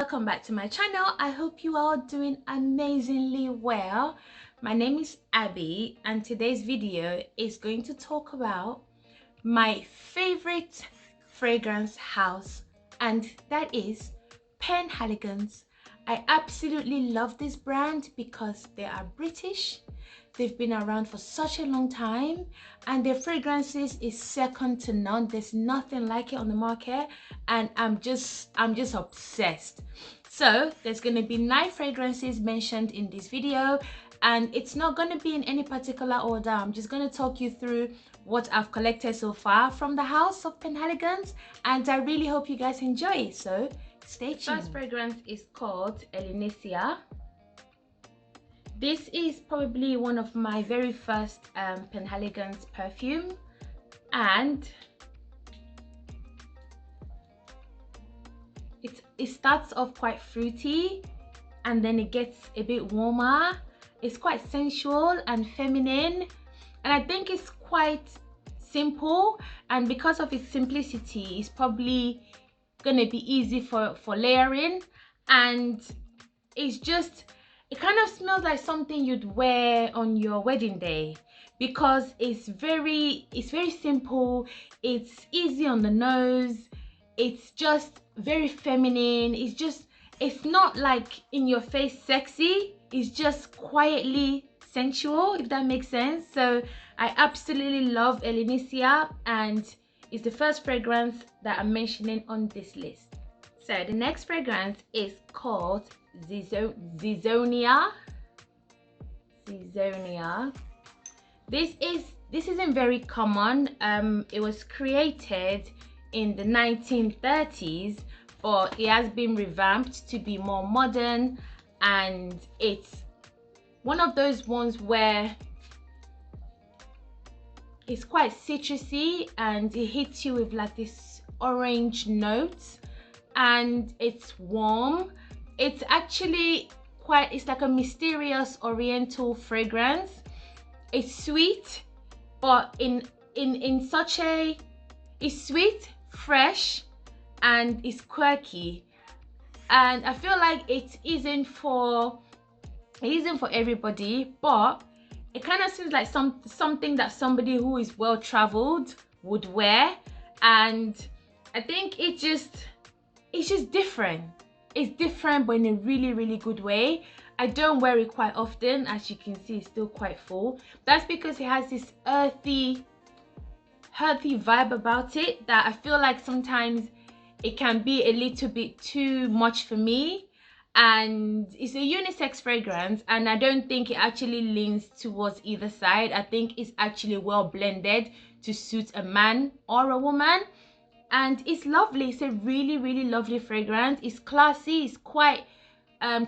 welcome back to my channel. I hope you are doing amazingly well. My name is Abby and today's video is going to talk about my favorite fragrance house, and that is Penhaligons. I absolutely love this brand because they are British. They've been around for such a long time and their fragrances is second to none. There's nothing like it on the market and I'm just obsessed. So there's going to be 9 fragrances mentioned in this video and it's not going to be in any particular order. I'm just going to talk you through what I've collected so far from the house of Penhaligons, and I really hope you guys enjoy it, so stay tuned. First fragrance is called Ellenisia. This is probably one of my very first Penhaligons perfume, and it starts off quite fruity and then it gets a bit warmer. It's quite sensual and feminine, and I think it's quite simple, and because of its simplicity it's probably gonna be easy for layering, and it's just, it kind of smells like something you'd wear on your wedding day because it's very simple, it's easy on the nose, it's just very feminine, it's not like in your face sexy, it's just quietly sensual, if that makes sense. So I absolutely love Ellenisia and it's the first fragrance that I'm mentioning on this list. So the next fragrance is called Zizonia. This isn't very common. It was created in the 1930s, but it has been revamped to be more modern, and it's one of those ones where it's quite citrusy and it hits you with like this orange note, and it's warm. It's actually it's like a mysterious oriental fragrance. It's sweet, but in such a, it's sweet, fresh, and it's quirky, and I feel like it isn't for everybody, but it kind of seems like something that somebody who is well traveled would wear, and I think it's just different. It's different, but in a really good way. I don't wear it quite often. As you can see, it's still quite full. That's because it has this earthy vibe about it that I feel like sometimes it can be a little bit too much for me. And it's a unisex fragrance, and I don't think it actually leans towards either side. I think it's actually well blended to suit a man or a woman, and it's lovely. It's a really lovely fragrance. It's classy, it's quite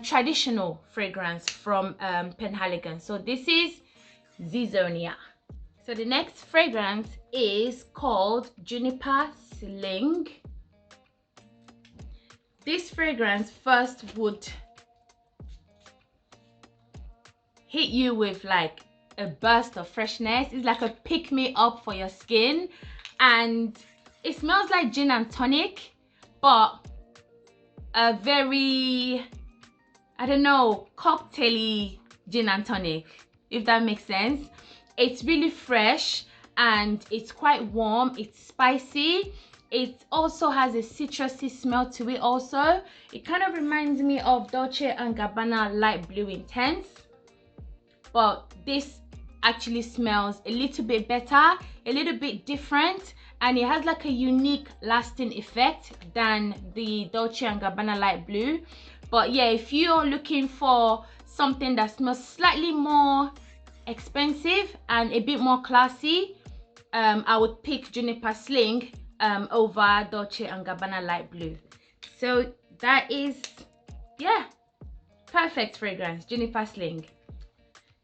traditional fragrance from Penhaligon. So this is Zizonia. So the next fragrance is called Juniper Sling. This fragrance first would hit you with like a burst of freshness. It's like a pick-me-up for your skin, and it smells like gin and tonic, but a very, I don't know, cocktaily gin and tonic, if that makes sense. It's really fresh and it's quite warm, it's spicy. It also has a citrusy smell to it also. It kind of reminds me of Dolce & Gabbana Light Blue Intense, but this actually smells a little bit better, a little bit different, and it has like a unique lasting effect than the Dolce & Gabbana Light Blue. But yeah, if you're looking for something that smells slightly more expensive and a bit more classy, I would pick Juniper Sling over Dolce & Gabbana Light Blue. So that is, yeah, perfect fragrance, Juniper Sling.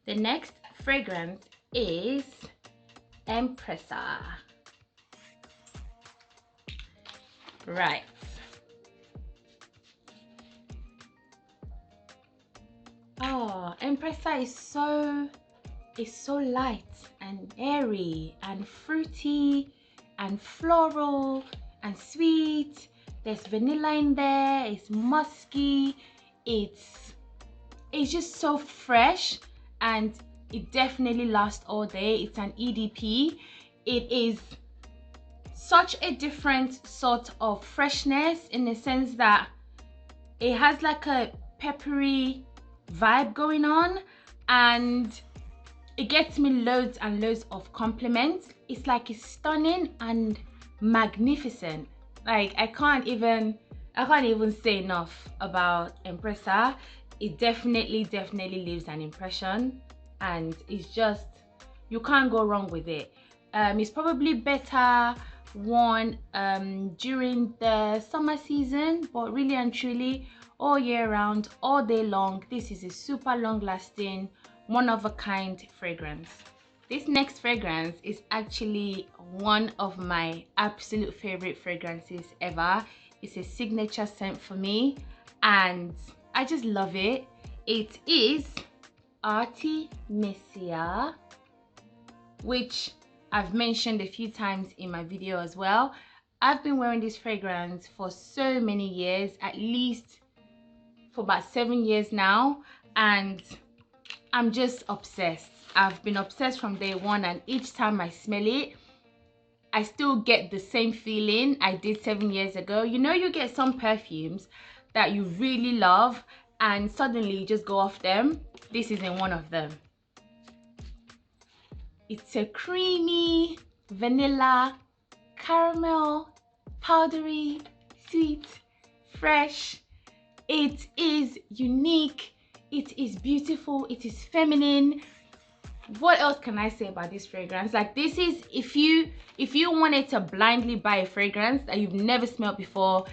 The next fragrance is Empressa. Right. Oh, Empressa is so light and airy and fruity and floral and sweet. There's vanilla in there, it's musky, it's just so fresh, and it definitely lasts all day. It's an EDP. It is such a different sort of freshness in the sense that it has like a peppery vibe going on, and it gets me loads and loads of compliments. It's like it's stunning and magnificent. Like I can't even say enough about Empressa. It definitely leaves an impression, and it's just, you can't go wrong with it. It's probably better worn during the summer season, but really and truly all year round, all day long, this is a super long lasting, one of a kind fragrance. This next fragrance is actually one of my absolute favorite fragrances ever. It's a signature scent for me and I just love it. It is Artemisia, which I've mentioned a few times in my video as well. I've been wearing this fragrance for so many years, at least for about 7 years now, and I'm just obsessed. I've been obsessed from day one, and each time I smell it, I still get the same feeling I did 7 years ago. You know, you get some perfumes that you really love and suddenly you just go off them. This isn't one of them. It's a creamy, vanilla, caramel, powdery, sweet, fresh. It is unique, it is beautiful, it is feminine. What else can I say about this fragrance? Like, this is, if you wanted to blindly buy a fragrance that you've never smelled before,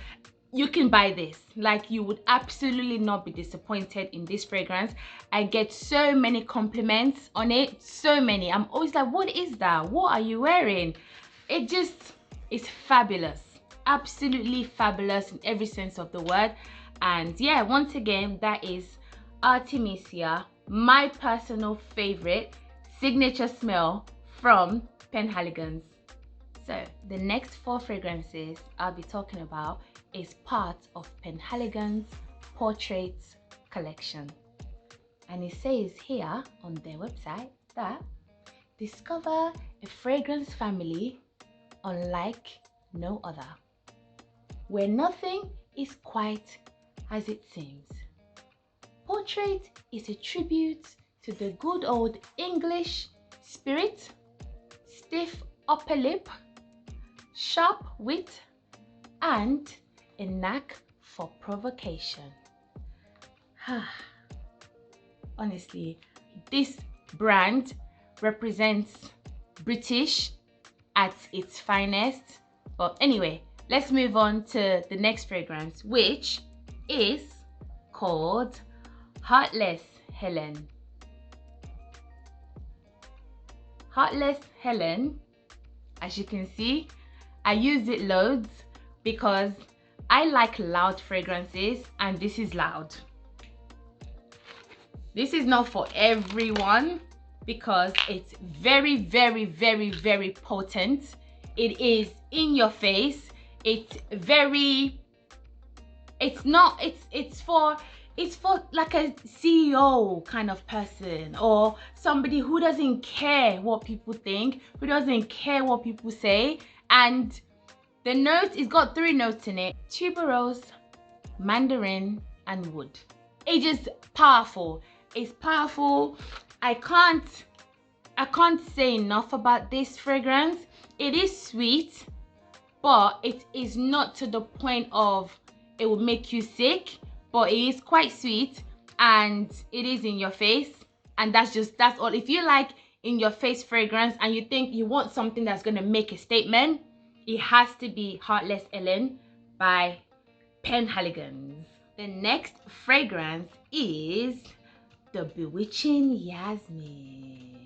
you can buy this. Like, you would absolutely not be disappointed in this fragrance. I get so many compliments on it, so many. I'm always like, what is that? What are you wearing? It just is fabulous, absolutely fabulous in every sense of the word. And yeah, once again, that is Artemisia, my personal favorite signature smell from Penhaligons. So the next 4 fragrances I'll be talking about is part of Penhaligon's Portraits collection, and it says here on their website that discover a fragrance family unlike no other, where nothing is quite as it seems. Portrait is a tribute to the good old English spirit, stiff upper lip, sharp wit, and a knack for provocation. Honestly, this brand represents British at its finest. But anyway, let's move on to the next fragrance, which is called Heartless Helen. Heartless Helen, as you can see, I use it loads because I like loud fragrances, and this is loud. This is not for everyone because it's very, very, very, very potent. It is in your face. It's for like a CEO kind of person, or somebody who doesn't care what people think, who doesn't care what people say. And the notes, it's got 3 notes in it: tuberose, mandarin, and wood. It's just powerful. It's powerful. I can't say enough about this fragrance. It is sweet, but it is not to the point of it will make you sick, but it is quite sweet and it is in your face, and that's all. If you like in your face fragrance and you think you want something that's going to make a statement, it has to be Heartless Helen by Penhaligons. The next fragrance is the Bewitching Yasmine.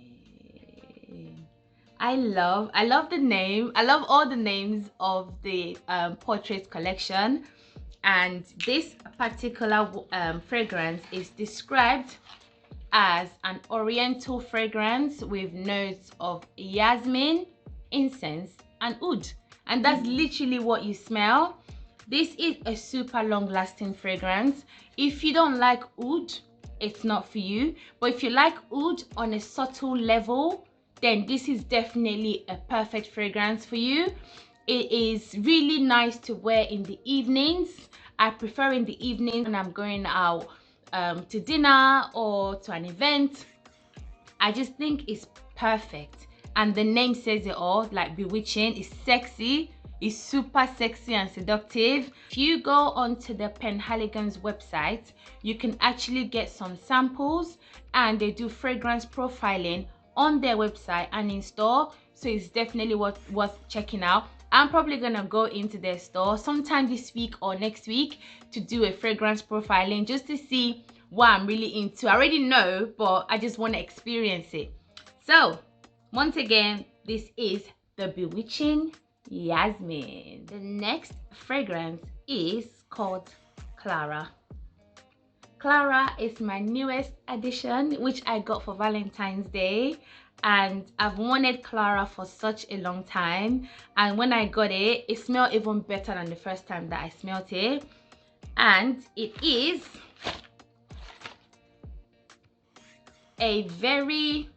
I love the name. I love all the names of the Portraits collection, and this particular fragrance is described as an oriental fragrance with notes of jasmine, incense, and oud, and that's literally what you smell. This is a super long lasting fragrance. If you don't like oud, it's not for you, but if you like oud on a subtle level, then this is definitely a perfect fragrance for you. It is really nice to wear in the evenings. I prefer in the evening when I'm going out to dinner or to an event. I just think it's perfect, and the name says it all. Like, bewitching is sexy. It's super sexy and seductive. If you go onto the Penhaligon's website, you can actually get some samples, and they do fragrance profiling on their website and in store, so it's definitely worth checking out. I'm probably gonna go into their store sometime this week or next week to do a fragrance profiling, just to see what I'm really into. I already know, but I just want to experience it. So once again, this is the Bewitching Yasmine. The next fragrance is called Clara. Clara is my newest addition, which I got for Valentine's Day, and I've wanted Clara for such a long time, and when I got it, it smelled even better than the first time that I smelled it. And it is a very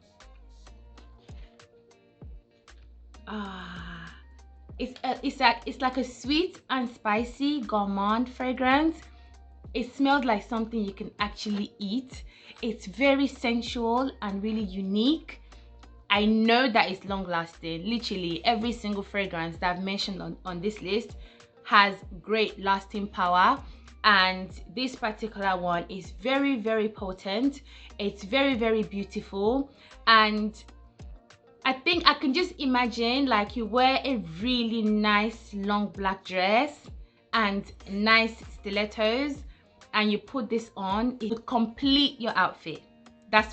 it's like a sweet and spicy gourmand fragrance. It smells like something you can actually eat. It's very sensual and really unique. I know that it's long lasting. Literally every single fragrance that I've mentioned on this list has great lasting power, and this particular one is very, very potent. It's very, very beautiful, and I think I can just imagine, like, you wear a really nice long black dress and nice stilettos, and you put this on. It would complete your outfit.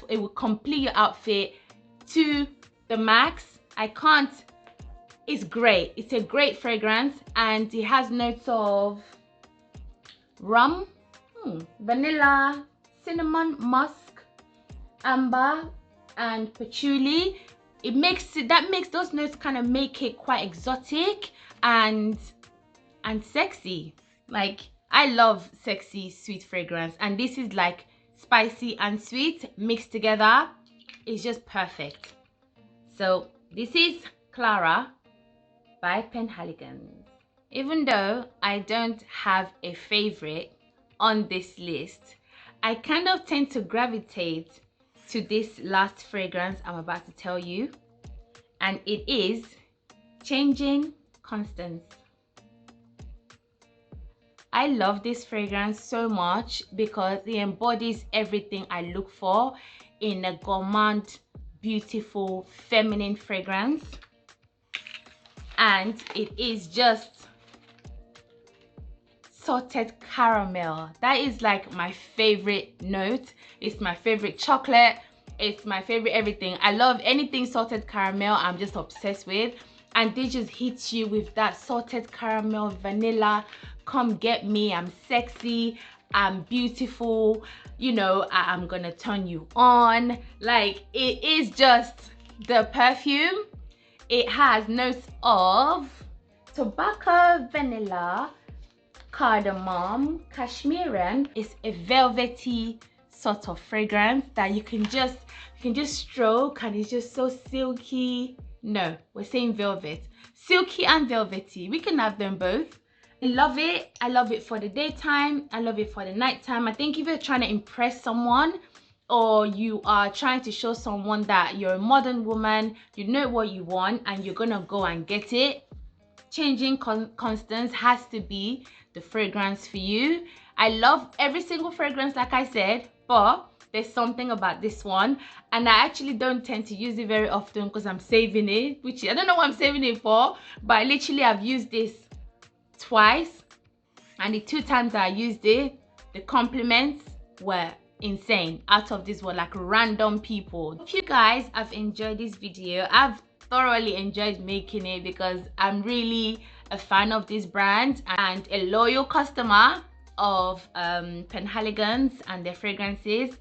It would complete your outfit to the max. It's great. It's a great fragrance, and it has notes of rum, vanilla, cinnamon, musk, amber, and patchouli. That makes those notes kind of make it quite exotic and sexy. Like, I love sexy sweet fragrance, and this is like spicy and sweet mixed together. It's just perfect. So this is Clara by Penhaligon. Even though I don't have a favorite on this list, I kind of tend to gravitate to this last fragrance I'm about to tell you, and it is Changing Constance. I love this fragrance so much because it embodies everything I look for in a gourmand, beautiful, feminine fragrance, and it is just salted caramel. That is like my favorite note. It's my favorite chocolate. It's my favorite everything. I love anything salted caramel. I'm just obsessed with, and they just hit you with that salted caramel, vanilla. Come get me. I'm sexy. I'm beautiful. You know, I'm gonna turn you on. Like, it is just the perfume. It has notes of tobacco, vanilla, cardamom, cashmere. It's a velvety sort of fragrance that you can just stroke, and it's just so silky. No, we're saying velvet. Silky and velvety. We can have them both. I love it. I love it for the daytime. I love it for the nighttime. I think if you're trying to impress someone, or you are trying to show someone that you're a modern woman, you know what you want, and you're gonna go and get it, Changing Constance has to be the fragrance for you. I love every single fragrance, like I said, but there's something about this one, and I actually don't tend to use it very often because I'm saving it, which I don't know what I'm saving it for, but literally I've used this twice, and the 2 times I used it, the compliments were insane. Out of this were like random people. If you guys have enjoyed this video, I've thoroughly enjoyed making it because I'm really a fan of this brand and a loyal customer of Penhaligons and their fragrances.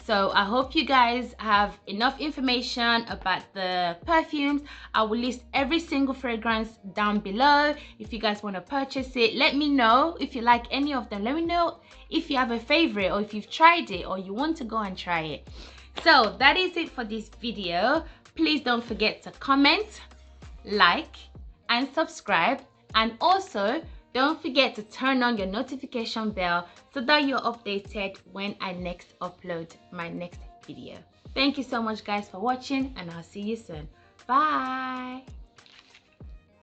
So I hope you guys have enough information about the perfumes. I will list every single fragrance down below. If you guys want to purchase it, let me know if you like any of them. Let me know if you have a favorite, or if you've tried it, or you want to go and try it. So that is it for this video. Please don't forget to comment, like, and subscribe, and also don't forget to turn on your notification bell so that you're updated when I next upload my next video. Thank you so much guys for watching, and I'll see you soon. Bye.